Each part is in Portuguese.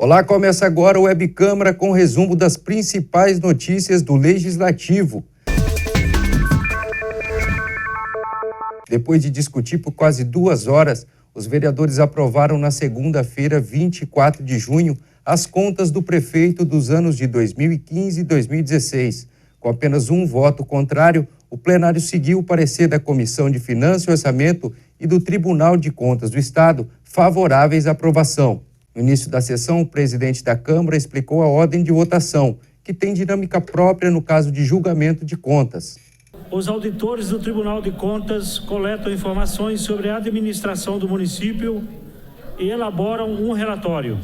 Olá, começa agora o Web Câmara com resumo das principais notícias do Legislativo. Depois de discutir por quase 2 horas, os vereadores aprovaram na segunda-feira, 24 de junho, as contas do prefeito dos anos de 2015 e 2016. Com apenas um voto contrário, o plenário seguiu o parecer da Comissão de Finanças e Orçamento e do Tribunal de Contas do Estado, favoráveis à aprovação. No início da sessão, o presidente da Câmara explicou a ordem de votação, que tem dinâmica própria no caso de julgamento de contas. Os auditores do Tribunal de Contas coletam informações sobre a administração do município e elaboram um relatório.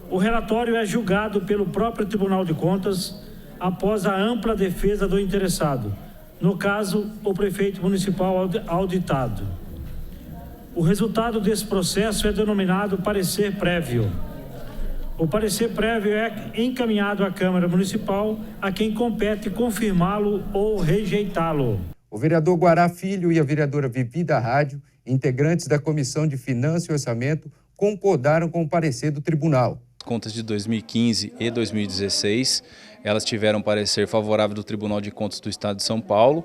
O relatório é julgado pelo próprio Tribunal de Contas após a ampla defesa do interessado, no caso, o prefeito municipal auditado. O resultado desse processo é denominado parecer prévio. O parecer prévio é encaminhado à Câmara Municipal, a quem compete confirmá-lo ou rejeitá-lo. O vereador Guará Filho e a vereadora Vivi da Rádio, integrantes da Comissão de Finanças e Orçamento, concordaram com o parecer do tribunal. Contas de 2015 e 2016, elas tiveram parecer favorável do Tribunal de Contas do Estado de São Paulo.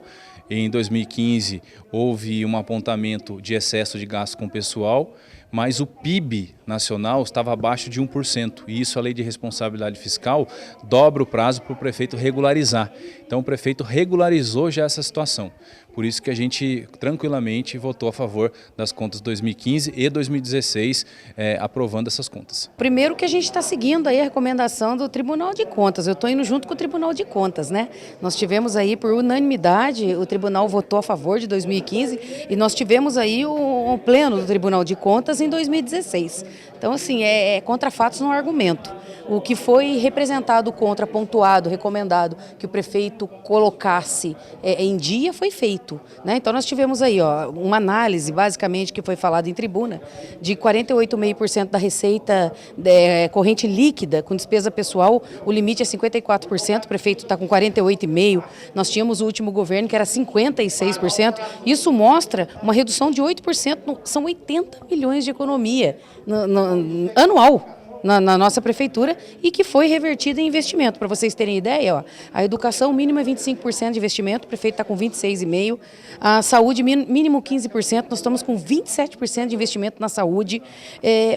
Em 2015, houve um apontamento de excesso de gasto com pessoal, mas o PIB nacional estava abaixo de 1%. E isso, a Lei de Responsabilidade Fiscal, dobra o prazo para o prefeito regularizar. Então, o prefeito regularizou já essa situação. Por isso que a gente, tranquilamente, votou a favor das contas 2015 e 2016, aprovando essas contas. Primeiro que a gente está seguindo aí a recomendação do Tribunal de Contas. Eu estou indo junto com o Tribunal de Contas, né? Nós tivemos aí, por unanimidade, o Tribunal votou a favor de 2015 e nós tivemos aí o pleno do Tribunal de Contas em 2016. Então, assim, contra fatos não há argumento. O que foi representado contra, pontuado, recomendado que o prefeito colocasse em dia foi feito, né? Então nós tivemos aí uma análise, basicamente, que foi falada em tribuna, de 48,5% da receita corrente líquida com despesa pessoal, o limite é 54%, o prefeito está com 48,5%, nós tínhamos o último governo que era 56%, isso mostra uma redução de 8%, são 80 milhões de economia anual. Na nossa prefeitura e que foi revertida em investimento. Para vocês terem ideia, a educação mínima é 25% de investimento, o prefeito está com 26,5%, a saúde mínimo 15%, nós estamos com 27% de investimento na saúde,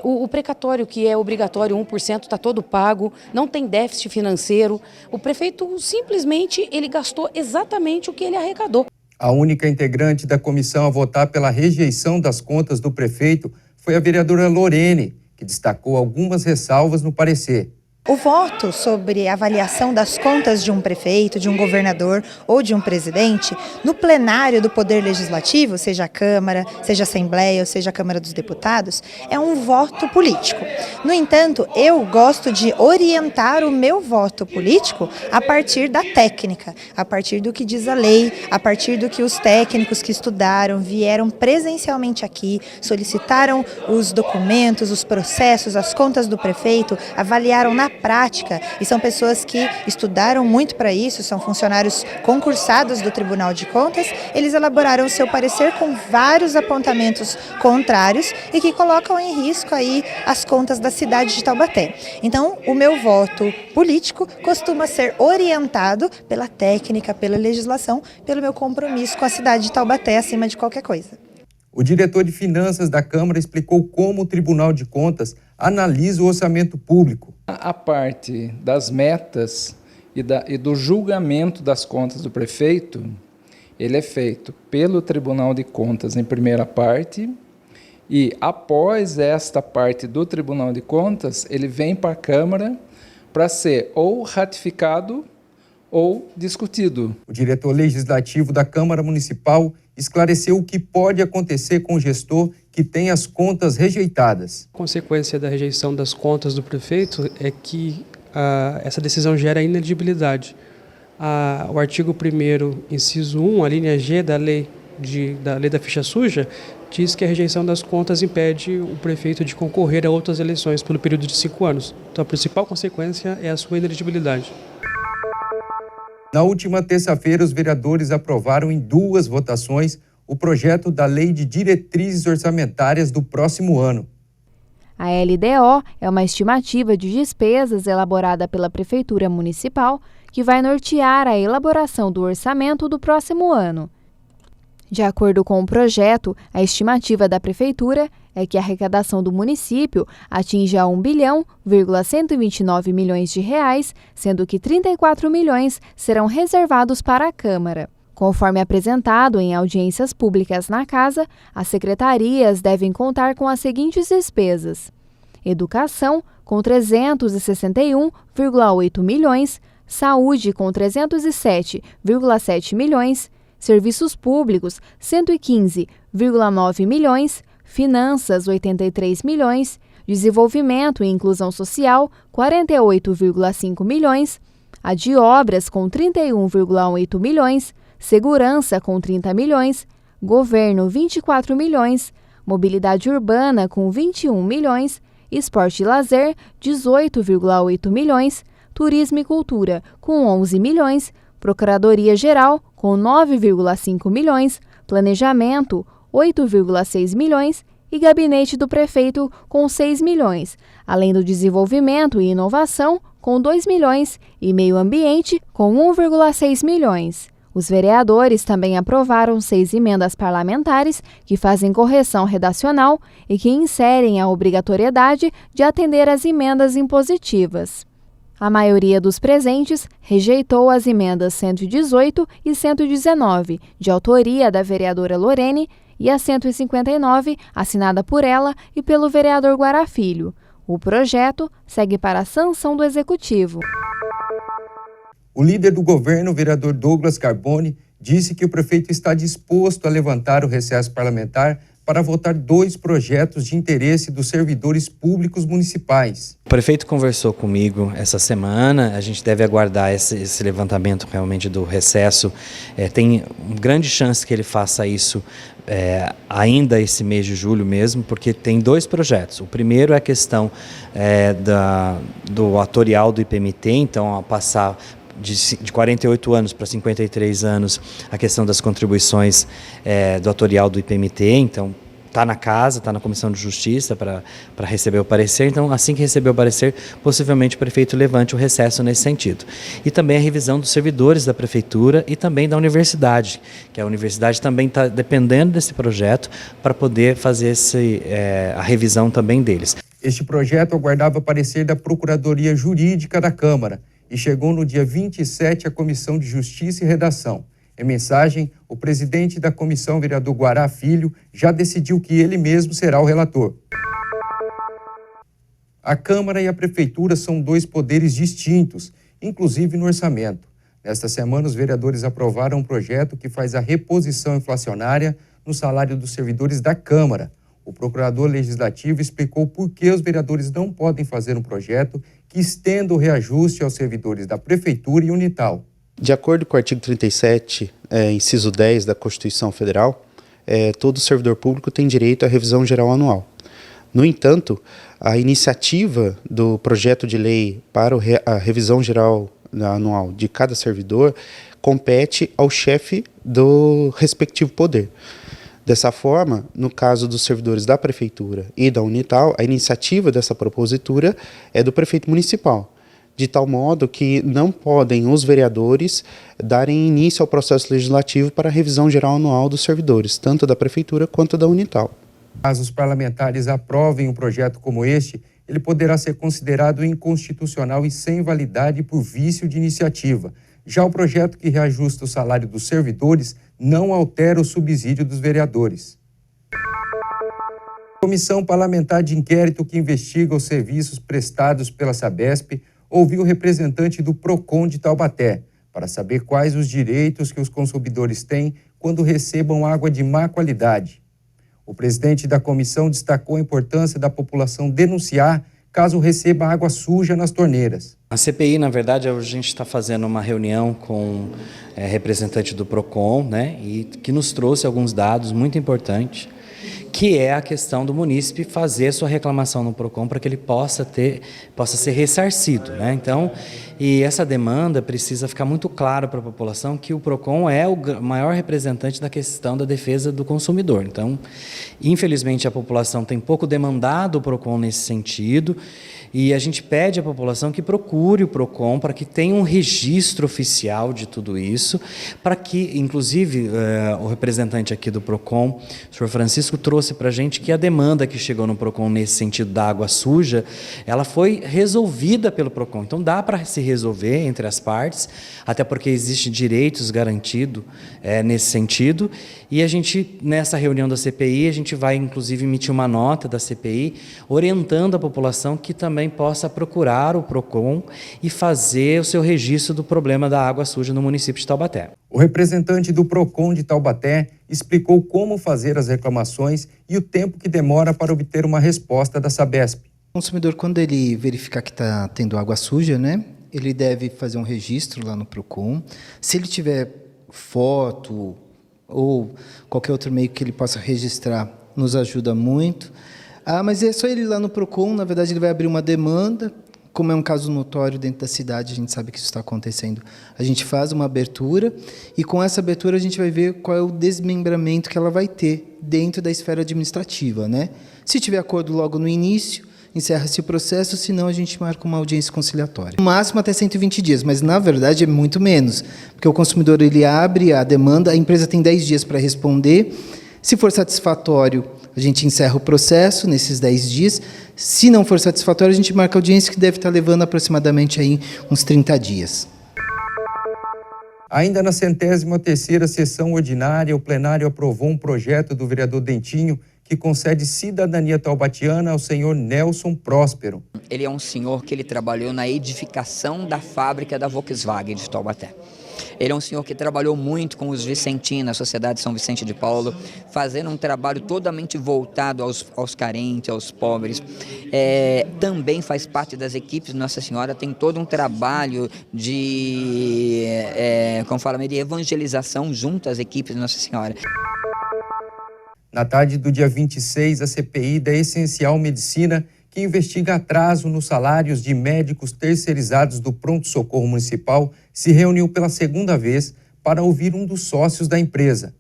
o precatório, que é obrigatório 1%, está todo pago, não tem déficit financeiro, o prefeito simplesmente ele gastou exatamente o que ele arrecadou. A única integrante da comissão a votar pela rejeição das contas do prefeito foi a vereadora Lorene, que destacou algumas ressalvas no parecer. O voto sobre a avaliação das contas de um prefeito, de um governador ou de um presidente, no plenário do Poder Legislativo, seja a Câmara, seja a Assembleia ou seja a Câmara dos Deputados, é um voto político. No entanto, eu gosto de orientar o meu voto político a partir da técnica, a partir do que diz a lei, a partir do que os técnicos que estudaram, vieram presencialmente aqui, solicitaram os documentos, os processos, as contas do prefeito, avaliaram na prática, e são pessoas que estudaram muito para isso, são funcionários concursados do Tribunal de Contas, eles elaboraram o seu parecer com vários apontamentos contrários e que colocam em risco aí as contas da cidade de Taubaté. Então, o meu voto político costuma ser orientado pela técnica, pela legislação, pelo meu compromisso com a cidade de Taubaté acima de qualquer coisa. O diretor de Finanças da Câmara explicou como o Tribunal de Contas analisa o orçamento público. A parte das metas e do julgamento das contas do prefeito, ele é feito pelo Tribunal de Contas em primeira parte e após esta parte do Tribunal de Contas, ele vem para a Câmara para ser ou ratificado ou discutido. O diretor legislativo da Câmara Municipal esclareceu o que pode acontecer com o gestor que tem as contas rejeitadas. A consequência da rejeição das contas do prefeito é que essa decisão gera inelegibilidade. O artigo 1º, inciso 1, a linha G da lei da ficha suja, diz que a rejeição das contas impede o prefeito de concorrer a outras eleições pelo período de 5 anos. Então a principal consequência é a sua inelegibilidade. Na última terça-feira, os vereadores aprovaram em 2 votações o projeto da Lei de Diretrizes Orçamentárias do próximo ano. A LDO é uma estimativa de despesas elaborada pela Prefeitura Municipal que vai nortear a elaboração do orçamento do próximo ano. De acordo com o projeto, a estimativa da Prefeitura é que a arrecadação do município atinja R$1,129 bilhões, sendo que 34 milhões serão reservados para a Câmara. Conforme apresentado em audiências públicas na Casa, as secretarias devem contar com as seguintes despesas: Educação, com 361,8 milhões, Saúde, com 307,7 milhões, Serviços Públicos, 115,9 milhões, Finanças, 83 milhões, Desenvolvimento e Inclusão Social, 48,5 milhões, a de Obras, com 31,8 milhões, Segurança, com 30 milhões, Governo, 24 milhões, Mobilidade Urbana, com 21 milhões, Esporte e Lazer, 18,8 milhões, Turismo e Cultura, com 11 milhões, Procuradoria-Geral, com 9,5 milhões, Planejamento, 8,6 milhões e Gabinete do Prefeito, com 6 milhões, além do Desenvolvimento e Inovação, com 2 milhões e Meio Ambiente, com 1,6 milhões. Os vereadores também aprovaram 6 emendas parlamentares que fazem correção redacional e que inserem a obrigatoriedade de atender às emendas impositivas. A maioria dos presentes rejeitou as emendas 118 e 119, de autoria da vereadora Lorene, e a 159, assinada por ela e pelo vereador Guará Filho. O projeto segue para a sanção do Executivo. O líder do governo, o vereador Douglas Carbone, disse que o prefeito está disposto a levantar o recesso parlamentar para votar 2 projetos de interesse dos servidores públicos municipais. O prefeito conversou comigo essa semana, a gente deve aguardar esse levantamento realmente do recesso. Tem grande chance que ele faça isso ainda esse mês de julho mesmo, porque tem 2 projetos. O primeiro é a questão do atorial do IPMT, então a passar de 48 anos para 53 anos, a questão das contribuições do atorial do IPMT, então está na casa, está na Comissão de Justiça para receber o parecer, então assim que receber o parecer, possivelmente o prefeito levante o recesso nesse sentido. E também a revisão dos servidores da Prefeitura e também da Universidade, que a Universidade também está dependendo desse projeto para poder fazer a revisão também deles. Este projeto aguardava parecer da Procuradoria Jurídica da Câmara e chegou no dia 27 à Comissão de Justiça e Redação. Em mensagem, o presidente da comissão, vereador Guará Filho, já decidiu que ele mesmo será o relator. A Câmara e a Prefeitura são 2 poderes distintos, inclusive no orçamento. Nesta semana, os vereadores aprovaram um projeto que faz a reposição inflacionária no salário dos servidores da Câmara. O procurador legislativo explicou por que os vereadores não podem fazer um projeto que estenda o reajuste aos servidores da Prefeitura e Unital. De acordo com o artigo 37, inciso 10 da Constituição Federal, todo servidor público tem direito à revisão geral anual. No entanto, a iniciativa do projeto de lei para a revisão geral anual de cada servidor compete ao chefe do respectivo poder. Dessa forma, no caso dos servidores da Prefeitura e da Unital, a iniciativa dessa propositura é do prefeito municipal, de tal modo que não podem os vereadores darem início ao processo legislativo para a revisão geral anual dos servidores, tanto da Prefeitura quanto da Unital. Caso os parlamentares aprovem um projeto como este, ele poderá ser considerado inconstitucional e sem validade por vício de iniciativa. Já o projeto que reajusta o salário dos servidores não altera o subsídio dos vereadores. A Comissão Parlamentar de Inquérito que investiga os serviços prestados pela Sabesp ouviu o representante do PROCON de Taubaté para saber quais os direitos que os consumidores têm quando recebam água de má qualidade. O presidente da comissão destacou a importância da população denunciar caso receba água suja nas torneiras. A CPI, na verdade, a gente está fazendo uma reunião com representante do PROCON, né, e que nos trouxe alguns dados muito importantes, que é a questão do munícipe fazer sua reclamação no PROCON para que ele possa ser ressarcido, né? Então, e essa demanda precisa ficar muito claro para a população que o PROCON é o maior representante da questão da defesa do consumidor. Então, infelizmente, a população tem pouco demandado o PROCON nesse sentido, e a gente pede à população que procure o PROCON para que tenha um registro oficial de tudo isso, para que, inclusive, o representante aqui do PROCON, o senhor Francisco, trouxe para a gente que a demanda que chegou no PROCON nesse sentido da água suja, ela foi resolvida pelo PROCON. Então, dá para se resolver entre as partes, até porque existem direitos garantidos nesse sentido, e a gente, nessa reunião da CPI, a gente vai, inclusive, emitir uma nota da CPI, orientando a população que também possa procurar o PROCON e fazer o seu registro do problema da água suja no município de Taubaté. O representante do PROCON de Taubaté explicou como fazer as reclamações e o tempo que demora para obter uma resposta da Sabesp. O consumidor, quando ele verificar que está tendo água suja, né, ele deve fazer um registro lá no PROCON. Se ele tiver foto ou qualquer outro meio que ele possa registrar, nos ajuda muito. Mas é só ele ir lá no PROCON, na verdade ele vai abrir uma demanda, como é um caso notório dentro da cidade, a gente sabe que isso está acontecendo. A gente faz uma abertura e com essa abertura a gente vai ver qual é o desmembramento que ela vai ter dentro da esfera administrativa, né? Se tiver acordo logo no início, encerra-se o processo, senão a gente marca uma audiência conciliatória. No máximo até 120 dias, mas na verdade é muito menos, porque o consumidor ele abre a demanda, a empresa tem 10 dias para responder. Se for satisfatório, a gente encerra o processo nesses 10 dias. Se não for satisfatório, a gente marca a audiência, que deve estar levando aproximadamente aí uns 30 dias. Ainda na 103ª sessão ordinária, o plenário aprovou um projeto do vereador Dentinho que concede cidadania taubatiana ao senhor Nelson Próspero. Ele é um senhor que ele trabalhou na edificação da fábrica da Volkswagen de Taubaté. Ele é um senhor que trabalhou muito com os vicentinos, a Sociedade São Vicente de Paulo, fazendo um trabalho totalmente voltado aos carentes, aos pobres. Também faz parte das equipes Nossa Senhora, tem todo um trabalho de, de evangelização junto às equipes Nossa Senhora. Na tarde do dia 26, a CPI da Essencial Medicina, que investiga atraso nos salários de médicos terceirizados do Pronto-Socorro Municipal, se reuniu pela segunda vez para ouvir um dos sócios da empresa.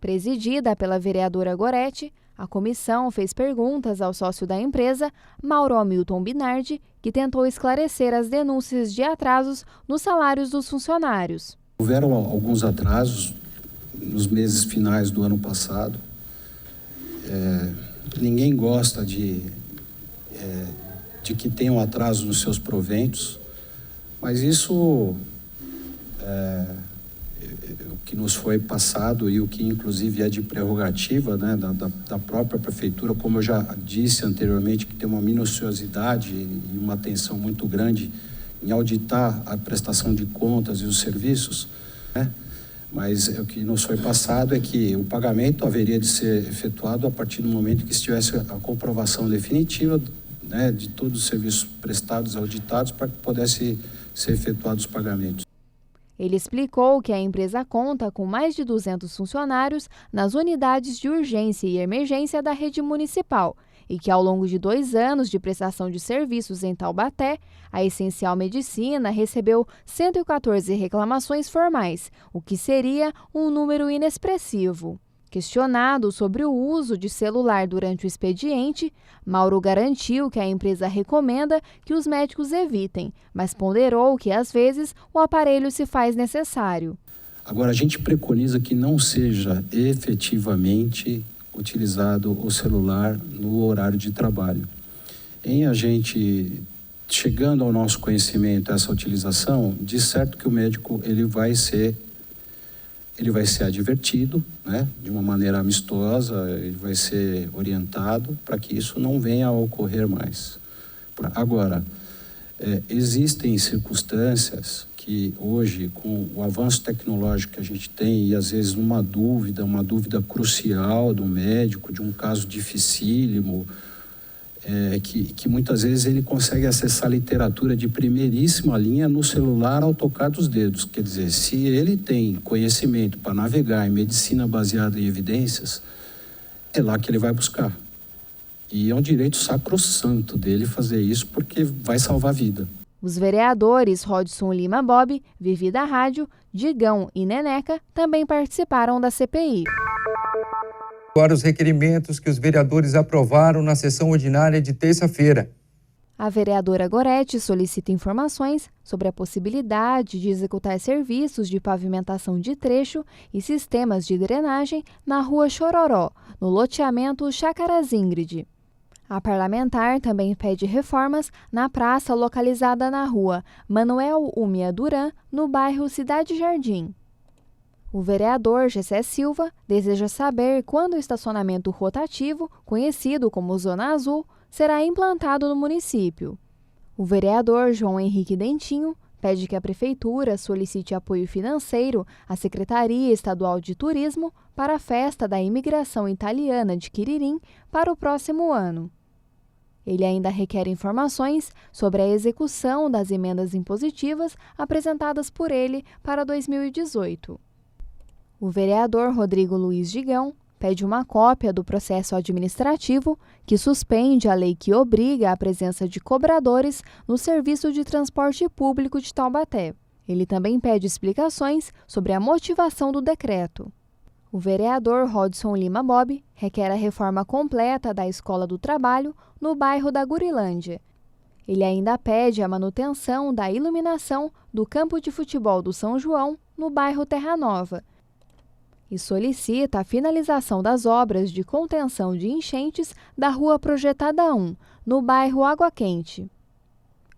Presidida pela vereadora Goretti, a comissão fez perguntas ao sócio da empresa, Mauro Hamilton Binardi, que tentou esclarecer as denúncias de atrasos nos salários dos funcionários. Houveram alguns atrasos nos meses finais do ano passado. Ninguém gosta de que tenha um atraso nos seus proventos, mas isso o que nos foi passado e o que inclusive é de prerrogativa, né, da própria prefeitura, como eu já disse anteriormente, que tem uma minuciosidade e uma atenção muito grande em auditar a prestação de contas e os serviços, né? Mas o que nos foi passado é que o pagamento haveria de ser efetuado a partir do momento que estivesse a comprovação definitiva, né, de todos os serviços prestados, auditados, para que pudesse ser efetuados os pagamentos. Ele explicou que a empresa conta com mais de 200 funcionários nas unidades de urgência e emergência da rede municipal e que, ao longo de 2 anos de prestação de serviços em Taubaté, a Essencial Medicina recebeu 114 reclamações formais, o que seria um número inexpressivo. Questionado sobre o uso de celular durante o expediente, Mauro garantiu que a empresa recomenda que os médicos evitem, mas ponderou que, às vezes, o aparelho se faz necessário. Agora, a gente preconiza que não seja efetivamente utilizado o celular no horário de trabalho. Em a gente, chegando ao nosso conhecimento essa utilização, de certo que o médico ele vai ser advertido, né, de uma maneira amistosa, ele vai ser orientado para que isso não venha a ocorrer mais. Agora, existem circunstâncias que hoje, com o avanço tecnológico que a gente tem, e às vezes uma dúvida crucial do médico, de um caso dificílimo, que muitas vezes ele consegue acessar literatura de primeiríssima linha no celular ao tocar dos dedos. Quer dizer, se ele tem conhecimento para navegar em medicina baseada em evidências, é lá que ele vai buscar. E é um direito sacrossanto dele fazer isso, porque vai salvar a vida. Os vereadores Rodson Lima Bob, Vivi da Rádio, Digão e Neneca também participaram da CPI. Agora os requerimentos que os vereadores aprovaram na sessão ordinária de terça-feira. A vereadora Gorete solicita informações sobre a possibilidade de executar serviços de pavimentação de trecho e sistemas de drenagem na Rua Chororó, no loteamento Chácaras Ingrid. A parlamentar também pede reformas na praça localizada na Rua Manuel Umia Duran, no bairro Cidade Jardim. O vereador Gessé Silva deseja saber quando o estacionamento rotativo, conhecido como Zona Azul, será implantado no município. O vereador João Henrique Dentinho pede que a Prefeitura solicite apoio financeiro à Secretaria Estadual de Turismo para a Festa da Imigração Italiana de Quiririm para o próximo ano. Ele ainda requer informações sobre a execução das emendas impositivas apresentadas por ele para 2018. O vereador Rodrigo Luiz Digão pede uma cópia do processo administrativo que suspende a lei que obriga a presença de cobradores no serviço de transporte público de Taubaté. Ele também pede explicações sobre a motivação do decreto. O vereador Rodson Lima Bob requer a reforma completa da Escola do Trabalho no bairro da Gurilândia. Ele ainda pede a manutenção da iluminação do campo de futebol do São João no bairro Terra Nova e solicita a finalização das obras de contenção de enchentes da Rua Projetada 1, no bairro Água Quente.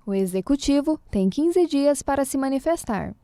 O Executivo tem 15 dias para se manifestar.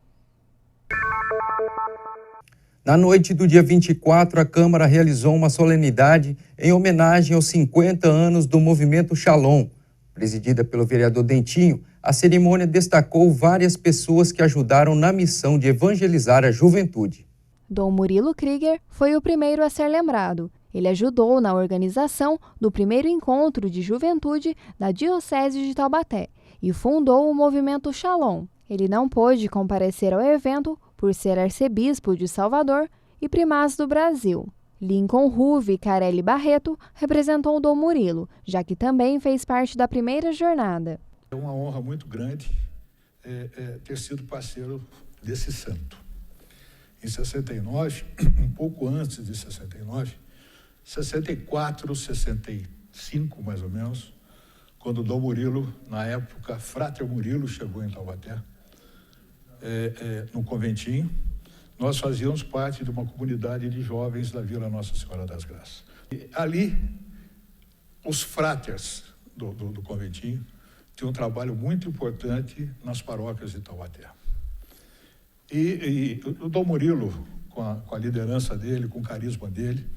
Na noite do dia 24, a Câmara realizou uma solenidade em homenagem aos 50 anos do Movimento Shalom. Presidida pelo vereador Dentinho, a cerimônia destacou várias pessoas que ajudaram na missão de evangelizar a juventude. Dom Murilo Krieger foi o primeiro a ser lembrado. Ele ajudou na organização do primeiro encontro de juventude da Diocese de Taubaté e fundou o Movimento Shalom. Ele não pôde comparecer ao evento por ser arcebispo de Salvador e primaz do Brasil. Lincoln Ruve Carelli Barreto representou Dom Murilo, já que também fez parte da primeira jornada. É uma honra muito grande ter sido parceiro desse santo. Em 69, um pouco antes de 69, 64, 65 mais ou menos, quando Dom Murilo, na época, Frater Murilo, chegou em Taubaté, no conventinho, nós fazíamos parte de uma comunidade de jovens da Vila Nossa Senhora das Graças. E ali, os fraters do conventinho tinham um trabalho muito importante nas paróquias de Taubaté. E o Dom Murilo, com a liderança dele, com o carisma dele,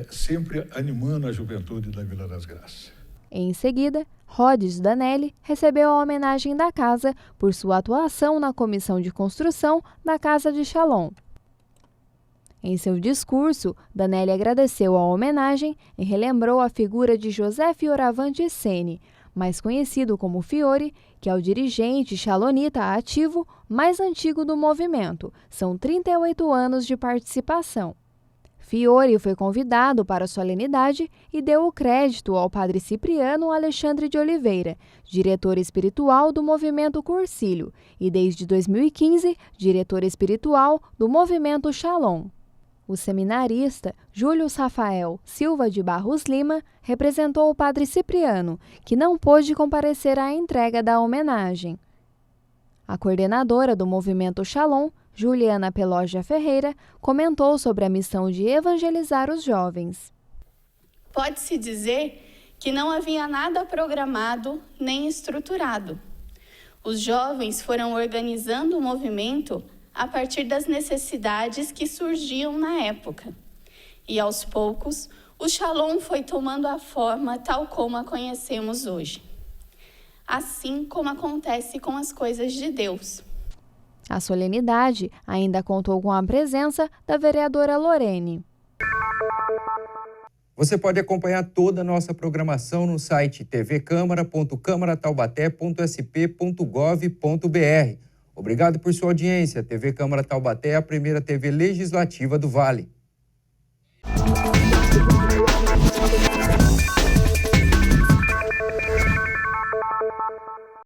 sempre animando a juventude da Vila das Graças. Em seguida, Rhodes Danelli recebeu a homenagem da casa por sua atuação na comissão de construção da Casa de Shalom. Em seu discurso, Danelli agradeceu a homenagem e relembrou a figura de José Fioravante Sene, mais conhecido como Fiore, que é o dirigente shalonita ativo mais antigo do movimento. São 38 anos de participação. Fiore foi convidado para a solenidade e deu o crédito ao padre Cipriano Alexandre de Oliveira, diretor espiritual do Movimento Cursilho e, desde 2015, diretor espiritual do Movimento Shalom. O seminarista Júlio Rafael Silva de Barros Lima representou o padre Cipriano, que não pôde comparecer à entrega da homenagem. A coordenadora do Movimento Shalom, Juliana Pelógia Ferreira, comentou sobre a missão de evangelizar os jovens. Pode-se dizer que não havia nada programado nem estruturado. Os jovens foram organizando o movimento a partir das necessidades que surgiam na época. E, aos poucos, o Shalom foi tomando a forma tal como a conhecemos hoje. Assim como acontece com as coisas de Deus. A solenidade ainda contou com a presença da vereadora Lorene. Você pode acompanhar toda a nossa programação no site tvcâmara.câmarataubaté.sp.gov.br. Obrigado por sua audiência. TV Câmara Taubaté é a primeira TV legislativa do Vale.